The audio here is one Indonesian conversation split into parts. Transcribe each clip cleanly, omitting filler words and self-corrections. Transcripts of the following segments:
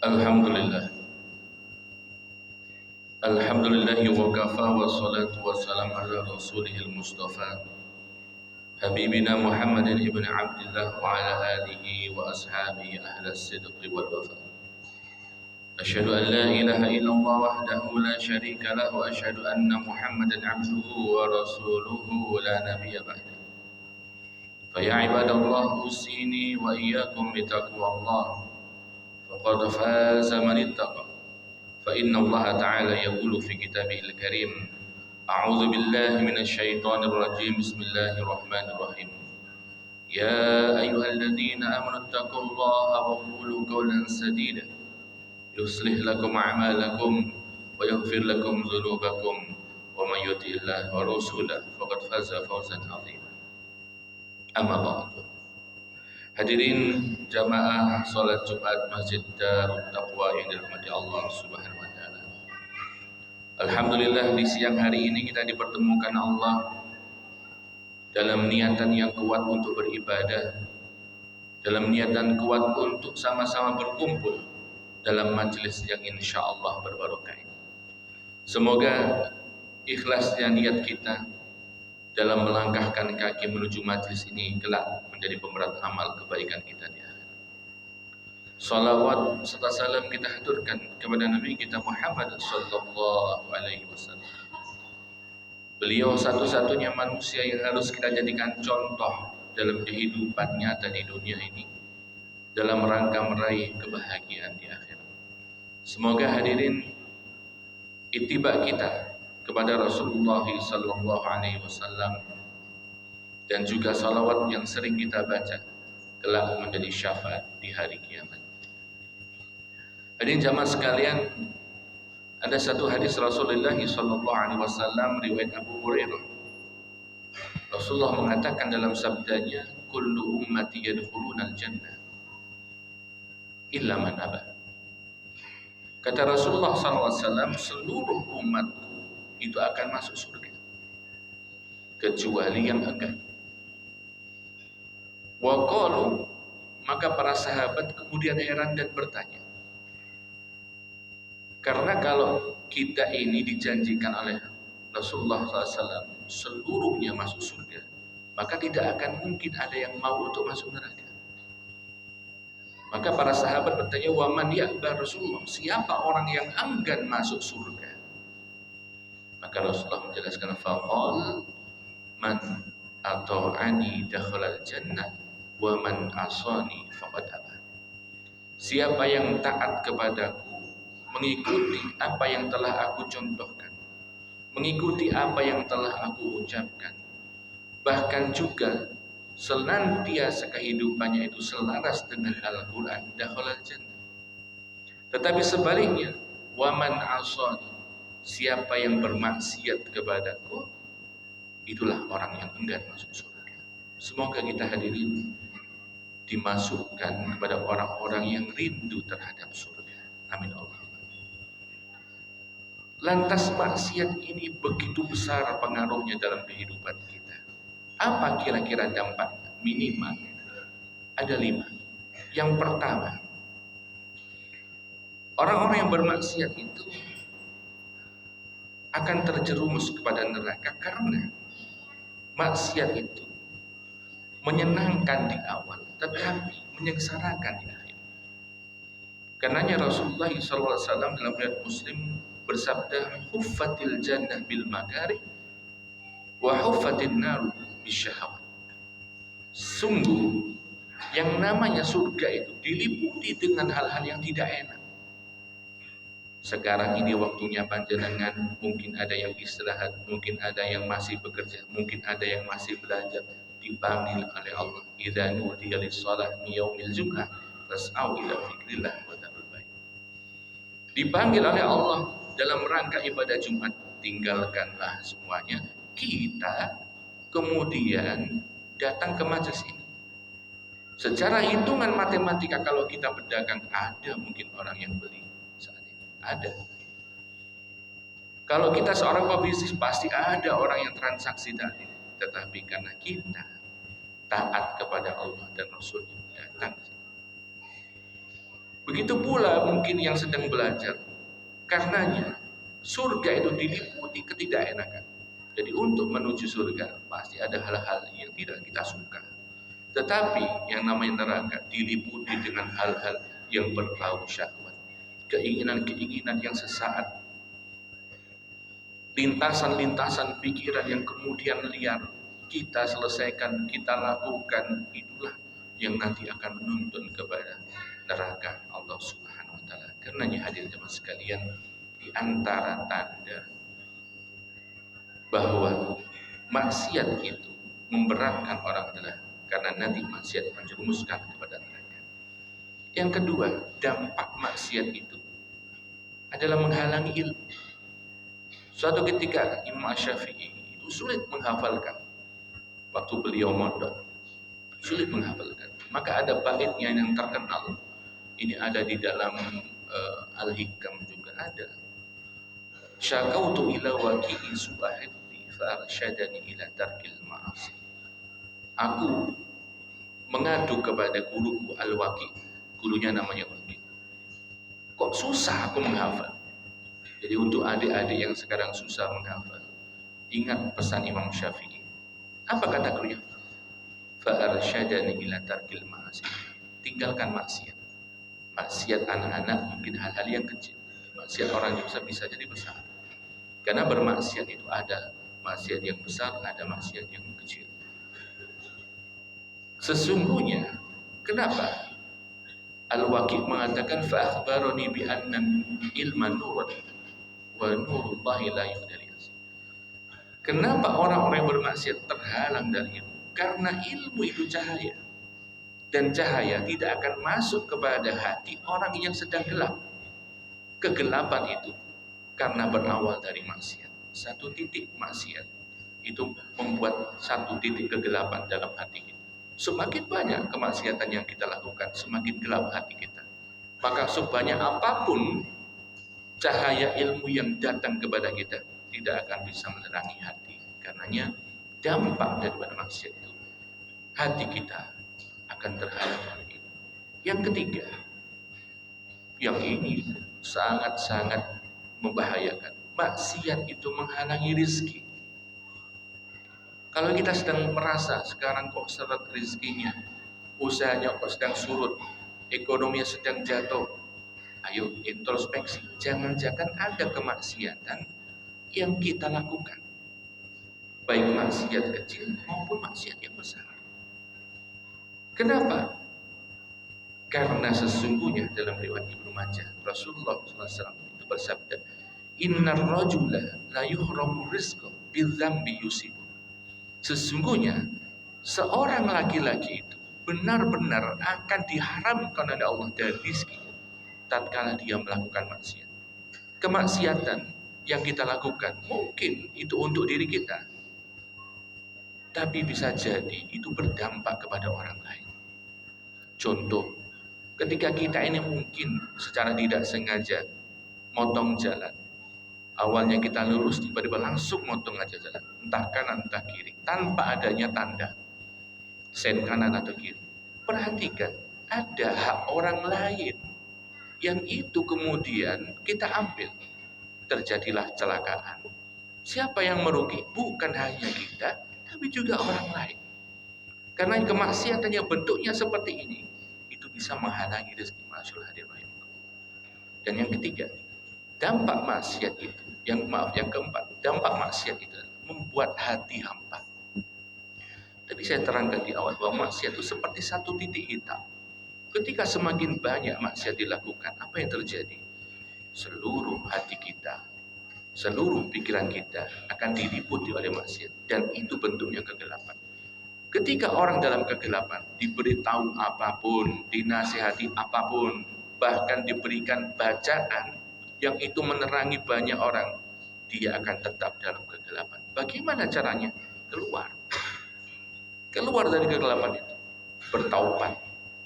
Alhamdulillah. Alhamdulillahi wa kafa wa salatu wa salam ala rasulihil mustafa Habibina Muhammadin ibn Abdillah wa ala alihi wa ashabihi ahla sidqi wal wafa. Asyhadu an la ilaha illallah wahdahu la syarika lah wa asyhadu anna Muhammadan abduhu wa rasuluhu la nabiyya ba'da. Fa ya ibadallah usini wa iyyakum bitaqwallah faqad faza man ittaqa. فإن الله تعالى يقول في كتابه الكريم أعوذ بالله من الشيطان الرجيم بسم الله الرحمن الرحيم يا أيها الذين آمنوا اتقوا الله وقولوا قولا سديدا يصلح لكم أعمالكم ويغفر لكم ذنوبكم ومن يطع الله ورسوله فقد فاز فوزا عظيما أما بعد. Hadirin jamaah salat Jumat Masjid Darut Taqwa yang dirahmati Allah Subhanahu wa taala. Alhamdulillah di siang hari ini kita dipertemukan Allah dalam niatan yang kuat untuk beribadah, dalam niatan kuat untuk sama-sama berkumpul dalam majelis yang insya Allah berbarokah ini. Semoga ikhlasnya niat kita dalam melangkahkan kaki menuju majelis ini kelak menjadi pemberat amal kebaikan kita di akhirat. Salawat serta salam kita haturkan kepada Nabi kita Muhammad sallallahu alaihi wasallam. Beliau satu-satunya manusia yang harus kita jadikan contoh dalam kehidupan nyata di dunia ini dalam rangka meraih kebahagiaan di akhirat. Semoga hadirin ittiba kita kepada Rasulullah sallallahu alaihi wasallam dan juga salawat yang sering kita baca kelak menjadi syafaat di hari kiamat. Hadirin jamaah sekalian, ada satu hadis Rasulullah sallallahu alaihi wasallam riwayat Abu Hurairah. Rasulullah mengatakan dalam sabdanya, "Kullu ummati yadkhuluna al-jannah illa man aba." Kata Rasulullah sallallahu alaihi wasallam, seluruh umatku itu akan masuk surga kecuali yang enggan. Wa qalu, maka para sahabat kemudian heran dan bertanya, karena kalau kita ini dijanjikan oleh Rasulullah SAW seluruhnya masuk surga, maka tidak akan mungkin ada yang mau untuk masuk neraka. Maka para sahabat bertanya, wa man ya'ba Rasulullah, siapa orang yang enggan masuk surga? Maka Rasulullah menjelaskan, faqal man ata'ani dakhalal jannah wa man asani faqad aba. Siapa yang taat kepadaku, mengikuti apa yang telah aku contohkan, mengikuti apa yang telah aku ucapkan, bahkan juga senantiasa kehidupannya itu selaras dengan Al-Quran, dakhalal jannah. Tetapi sebaliknya, wa man asani, siapa yang bermaksiat kepadaku, itulah orang yang enggan masuk surga. Semoga kita hadirin dimasukkan kepada orang-orang yang rindu terhadap surga. Amin Allah. Lantas maksiat ini begitu besar pengaruhnya dalam kehidupan kita. Apa kira-kira dampaknya? Minimal ada 5. Yang pertama, orang-orang yang bermaksiat itu akan terjerumus kepada neraka karena maksiat itu menyenangkan di awal tetapi menyengsarakan di akhir. Karenanya Rasulullah SAW dalam riwayat Muslim bersabda, huffatil jannah bil makari wa huffatin naru bisyahawat. Sungguh yang namanya surga itu diliputi dengan hal-hal yang tidak enak. Sekarang ini waktunya panjenengan, mungkin ada yang istirahat, mungkin ada yang masih bekerja, mungkin ada yang masih belajar, dipanggil oleh Allah. Idza nudiya lis-shalah min yaumil jum'ah fas'au ila dzikrillah wa dzarul bait. Dipanggil oleh Allah dalam rangka ibadah Jumat, tinggalkanlah semuanya. Kita kemudian datang ke majelis ini. Secara hitungan matematika kalau kita berdagang, ada mungkin orang yang beli. Ada. Kalau kita seorang pebisnis pasti ada orang yang transaksi tadi. Tetapi karena kita taat kepada Allah dan Rasulnya, datang. Begitu pula mungkin yang sedang belajar. Karenanya surga itu diliputi ketidakenakan. Jadi untuk menuju surga pasti ada hal-hal yang tidak kita suka. Tetapi yang namanya neraka diliputi dengan hal-hal yang berbau syahwat. Keinginan-keinginan yang sesaat, lintasan-lintasan pikiran yang kemudian liar kita selesaikan, kita lakukan, itulah yang nanti akan menuntun kepada neraka Allah Subhanahu wa taala. Karenanya hadirin jemaah sekalian, di antara tanda bahwa maksiat itu memberatkan orang adalah karena nanti maksiat menjerumuskan kepada neraka. Yang kedua, dampak maksiat itu adalah menghalangi ilmu. Suatu ketika Imam Syafi'i itu sulit menghafalkan waktu beliau mondok, sulit menghafalkan. Maka ada baitnya yang terkenal. Ini ada di dalam Al-Hikam juga ada. Syakautu ila waqi'i subahidhi fa'arsyadani ila tarkil ma'asi. Aku mengadu kepada guruku Al-Waqi. Gurunya namanya Waqi. Kok susah aku menghafal? Jadi untuk adik-adik yang sekarang susah menghafal, ingat pesan Imam Syafi'i. Apa kata gurunya? Fa'arsyadani ila tarkil ma'asi. Tinggalkan maksiat. Maksiat anak-anak mungkin hal-hal yang kecil. Maksiat orang dewasa bisa jadi besar. Karena bermaksiat itu ada maksiat yang besar, ada maksiat yang kecil. Sesungguhnya, kenapa? Al-Waqi mengatakan fa'akhbarani bi anna ilma nurun wa nurullahi la yuhdali. Kenapa orang-orang yang bermaksiat terhalang dari ilmu? Karena ilmu itu cahaya. Dan cahaya tidak akan masuk kepada hati orang yang sedang gelap. Kegelapan itu karena berawal dari maksiat. Satu titik maksiat itu membuat satu titik kegelapan dalam hati kita. Semakin banyak kemaksiatan yang kita lakukan, semakin gelap hati kita. Maka sebanyak apapun cahaya ilmu yang datang kepada kita, tidak akan bisa menerangi hati. Karenanya dampak daripada maksiat itu, hati kita akan terhalang dari itu. Yang ketiga, yang ini sangat-sangat membahayakan. Maksiat itu menghalangi rizki. Kalau kita sedang merasa sekarang kok seret rizkinya, usahanya kok sedang surut, ekonominya sedang jatuh, ayo introspeksi. Jangan-jangan ada kemaksiatan yang kita lakukan, baik maksiat kecil maupun maksiat yang besar. Kenapa? Karena sesungguhnya dalam riwayat Ibnu Majah, Rasulullah SAW itu bersabda, Innar rajula la yuhramu rizqa bidzambi yusibu. Sesungguhnya seorang laki-laki itu benar-benar akan diharamkan oleh Allah dari rizki tatkala dia melakukan maksiat. Kemaksiatan yang kita lakukan mungkin itu untuk diri kita, tapi bisa jadi itu berdampak kepada orang lain. Contoh, ketika kita ini mungkin secara tidak sengaja motong jalan, awalnya kita lurus, tiba-tiba langsung motong aja jalan, entah kanan entah kiri, tanpa adanya tanda sen kanan atau kiri. Perhatikan, ada hak orang lain yang itu kemudian kita ambil. Terjadilah kecelakaan. Siapa yang merugi? Bukan hanya kita, tapi juga orang lain. Karena kemaksiatan yang bentuknya seperti ini, itu bisa menghalangi rezeki masyaallah hadirin rahimakumullah. Dan yang ketiga, dampak maksiat itu, yang keempat, dampak maksiat itu membuat hati hampa. Tadi saya terangkan di awal bahwa maksiat itu seperti satu titik hitam. Ketika semakin banyak maksiat dilakukan, apa yang terjadi? Seluruh hati kita, seluruh pikiran kita akan diliputi oleh maksiat, dan itu bentuknya kegelapan. Ketika orang dalam kegelapan diberitahu apapun, dinasihati apapun, bahkan diberikan bacaan yang itu menerangi banyak orang, dia akan tetap dalam kegelapan. Bagaimana caranya? Keluar dari kegelapan itu, bertaubat,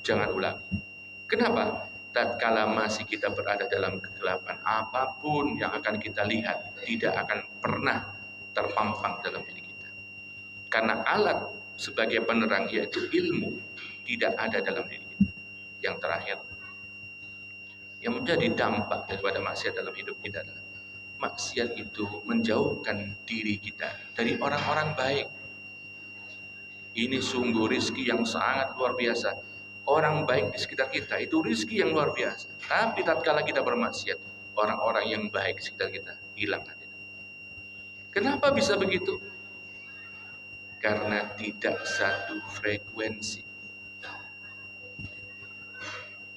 jangan ulangi. Kenapa? Tatkala masih kita berada dalam kegelapan, apapun yang akan kita lihat tidak akan pernah terpampang dalam diri kita. Karena alat sebagai penerang yaitu ilmu tidak ada dalam diri kita. Yang terakhir, Yang menjadi dampak daripada maksiat dalam hidup kita adalah maksiat itu menjauhkan diri kita dari orang-orang baik. Ini sungguh rizki yang sangat luar biasa. Orang baik di sekitar kita itu rizki yang luar biasa. Tapi tatkala kita bermaksiat, orang-orang yang baik di sekitar kita hilang. Kenapa bisa begitu? Karena tidak satu frekuensi.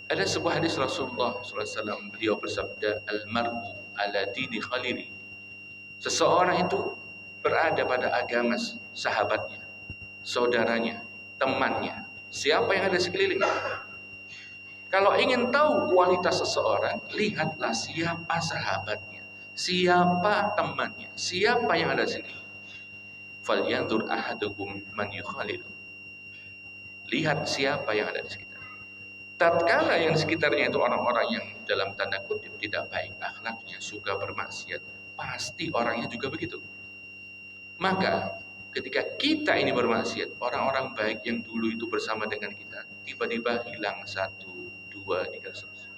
Ada sebuah hadis Rasulullah SAW, beliau bersabda, Al-mar'u ala dini khalili. Seseorang itu berada pada agama sahabatnya, saudaranya, temannya, siapa yang ada sekelilingnya. Kalau ingin tahu kualitas seseorang, lihatlah siapa sahabatnya, siapa temannya, siapa yang ada di sini. Falyanzur ahadukum man yukhalilu. Lihat siapa yang ada di sekitar. Tatkala yang di sekitarnya itu orang-orang yang dalam tanda kutip tidak baik akhlaknya, suka bermaksiat, pasti orangnya juga begitu. Maka ketika kita ini bermaksiat, orang-orang baik yang dulu itu bersama dengan kita tiba-tiba hilang 1, 2, 3 seterusnya.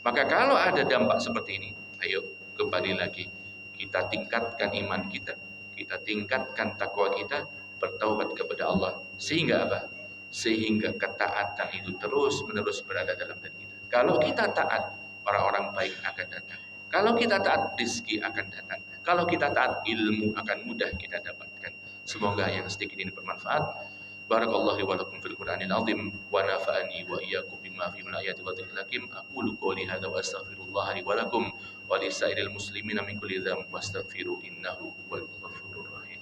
Maka kalau ada dampak seperti ini, ayo kembali lagi kita tingkatkan iman kita, kita tingkatkan takwa kita, bertaubat kepada Allah. Sehingga apa? Sehingga ketaatan itu terus-menerus berada dalam diri kita. Kalau kita taat, orang-orang baik akan datang. Kalau kita taat, rezeki akan datang. Kalau kita taat, ilmu akan mudah kita dapatkan. Semoga yang sedikit ini bermanfaat. Barakallahu li wa lakum fil Qur'anil azim wa nafa'ani wa iyyakum bima fihi min ayati wa dhikril hakim. Aqulu qouli hadza wa astaghfirullah li wa lakum wa li sa'iril muslimina min kulli dhanbin wastaghfiru innahu huwal ghafurur rahim.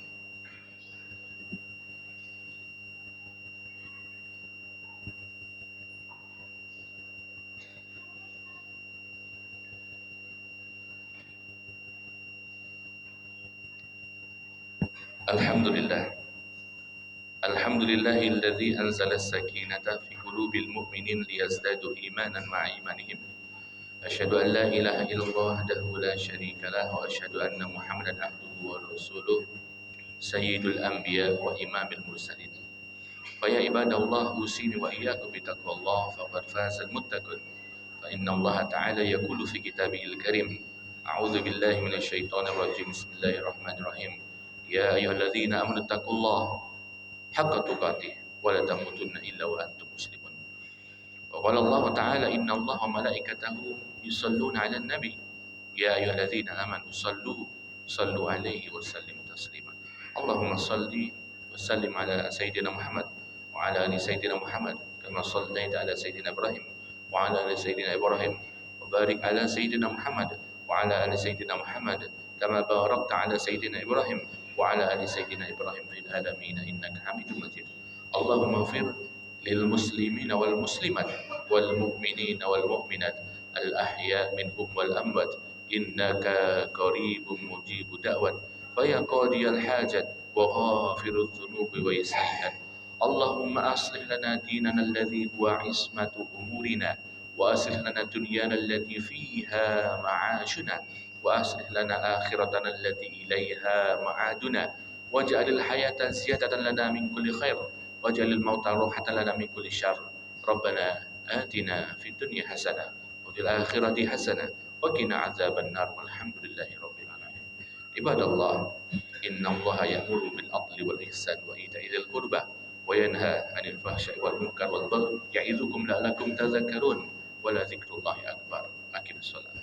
Alhamdulillah. Alhamdulillahilladzi anzala as-sakinata fi qulubil mu'minin liyazdadu imanan ma'a imanihim. Asyhadu an la ilaha illallah wahdahu la syarika lah wa asyhadu anna Muhammadan abduhu wa rasuluh sayyidul anbiya wa imamil mursalin. Fa ya ibadallah usini wa iyyakum bi taqwallah faqad fazal muttaqun. Fa inna Allah ta'ala yaqulu fi kitabihil karim a'udzu billahi minasy syaithanir rajim. Bismillahirrahmanirrahim. Ya ayyuhalladzina amanu taqullaha haqqa tuqatih wa la tamutunna illa wa antum muslimun. Wa qala Allah ta'ala inna Allah wa malaikatahu yusalluna 'alan nabi ya ayyuhalladzina amanu sallu alaihi wa sallimu taslima. Allahumma salli wa sallim ala sayyidina Muhammad wa ala ali sayyidina Muhammad kama sallaita ala sayyidina Ibrahim wa ala ali sayyidina Ibrahim wa barik ala sayyidina Muhammad wa ala ali sayyidina Muhammad kama barakta ala sayyidina Ibrahim wa ala ali sayyidina Ibrahim fil alamin innaka Hamidum Majid. Allahumma ighfir lil muslimina wal muslimat wal mu'minina wal mu'minat al ahya minhum wal amwat innaka qaribun mujibud da'wat fa ya qadiyal hajat wa ghafirudz dzunubi wa sayyi'at. Allahumma aslih lana dinana alladhi huwa ismatu umurina wa aslih lana dunyana allati fiha ma'ashuna wa aslih lana akhiratana allati ilaiha ma'aduna waj'alil hayata ziyadatan lana min kulli khair waj'alil mauta rahatan lana min kulli syarr. Rabbana atina fid dunya hasanah wa fil akhirati hasanah wa qina adzaban nar. Walhamdulillahi rabbil alamin. Ibadallah, innallaha ya'muru bil 'adli wal ihsan wa ita'i dzil qurba wa yanha 'anil fahsya'i wal munkar wal baghi ya'idzukum la'allakum tadhakkarun wa la dzikrullahi akbar. Aqimus shalah.